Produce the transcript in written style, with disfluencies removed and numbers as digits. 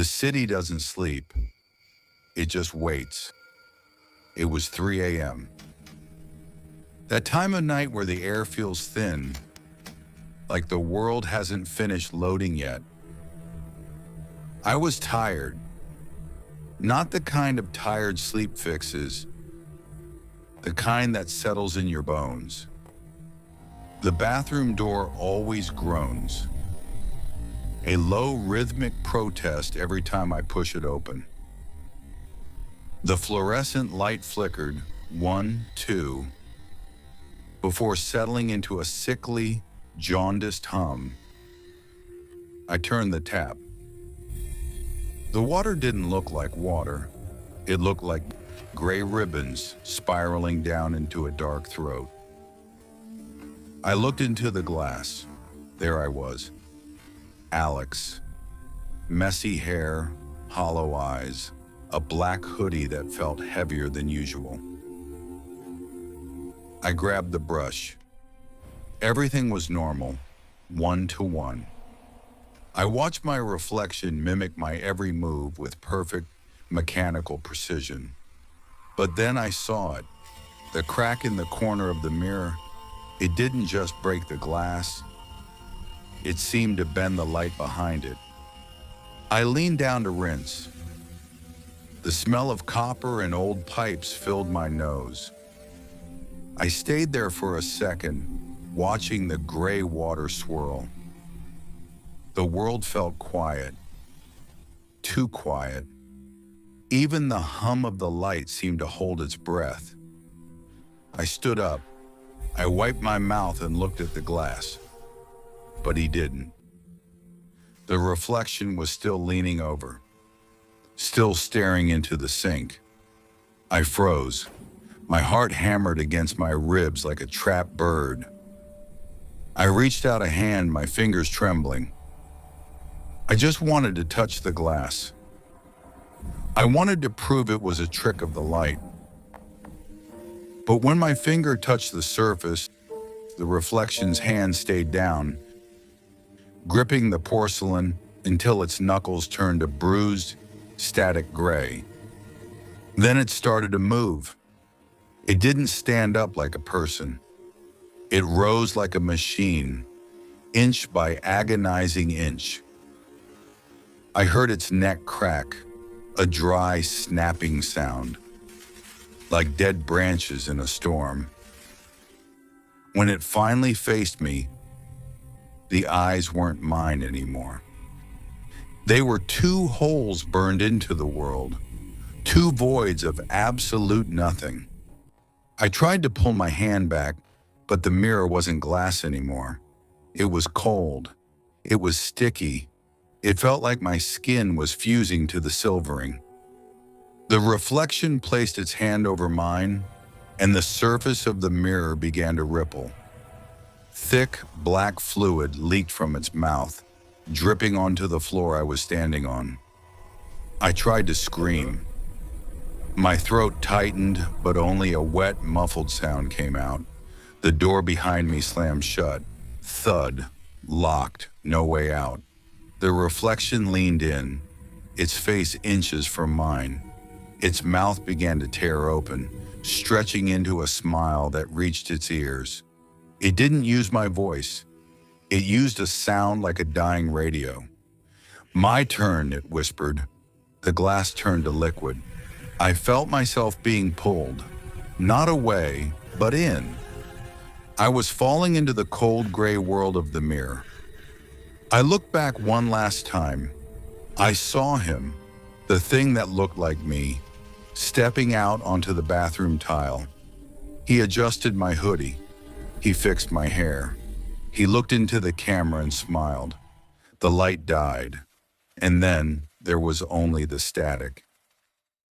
The city doesn't sleep, it just waits. It was 3 a.m. That time of night where the air feels thin, like the world hasn't finished loading yet. I was tired. Not the kind of tired sleep fixes, the kind that settles in your bones. The bathroom door always groans, a low rhythmic protest every time I push it open. The fluorescent light flickered, 1, 2, before settling into a sickly, jaundiced hum. I turned the tap. The water didn't look like water. It looked like gray ribbons spiraling down into a dark throat. I looked into the glass. There I was. Alex. Messy hair, hollow eyes, a black hoodie that felt heavier than usual. I grabbed the brush. Everything was normal, 1 to 1. I watched my reflection mimic my every move with perfect mechanical precision. But then I saw it. The crack in the corner of the mirror, it didn't just break the glass, it seemed to bend the light behind it. I leaned down to rinse. The smell of copper and old pipes filled my nose. I stayed there for a second, watching the gray water swirl. The world felt quiet, too quiet. Even the hum of the light seemed to hold its breath. I stood up. I wiped my mouth and looked at the glass. But he didn't. The reflection was still leaning over, still staring into the sink. I froze. My heart hammered against my ribs like a trapped bird. I reached out a hand, my fingers trembling. I just wanted to touch the glass. I wanted to prove it was a trick of the light. But when my finger touched the surface, the reflection's hand stayed down, gripping the porcelain until its knuckles turned a bruised, static gray. Then it started to move. It didn't stand up like a person. It rose like a machine, inch by agonizing inch. I heard its neck crack, a dry, snapping sound, like dead branches in a storm. When it finally faced me, the eyes weren't mine anymore. They were two holes burned into the world, two voids of absolute nothing. I tried to pull my hand back, but the mirror wasn't glass anymore. It was cold. It was sticky. It felt like my skin was fusing to the silvering. The reflection placed its hand over mine, and the surface of the mirror began to ripple. Thick, black fluid leaked from its mouth, dripping onto the floor I was standing on. I tried to scream. My throat tightened, but only a wet, muffled sound came out. The door behind me slammed shut. Thud. Locked. No way out. The reflection leaned in, its face inches from mine. Its mouth began to tear open, stretching into a smile that reached its ears. It didn't use my voice. It used a sound like a dying radio. "My turn," it whispered. The glass turned to liquid. I felt myself being pulled, not away, but in. I was falling into the cold gray world of the mirror. I looked back one last time. I saw him, the thing that looked like me, stepping out onto the bathroom tile. He adjusted my hoodie. He fixed my hair. He looked into the camera and smiled. The light died, and then there was only the static.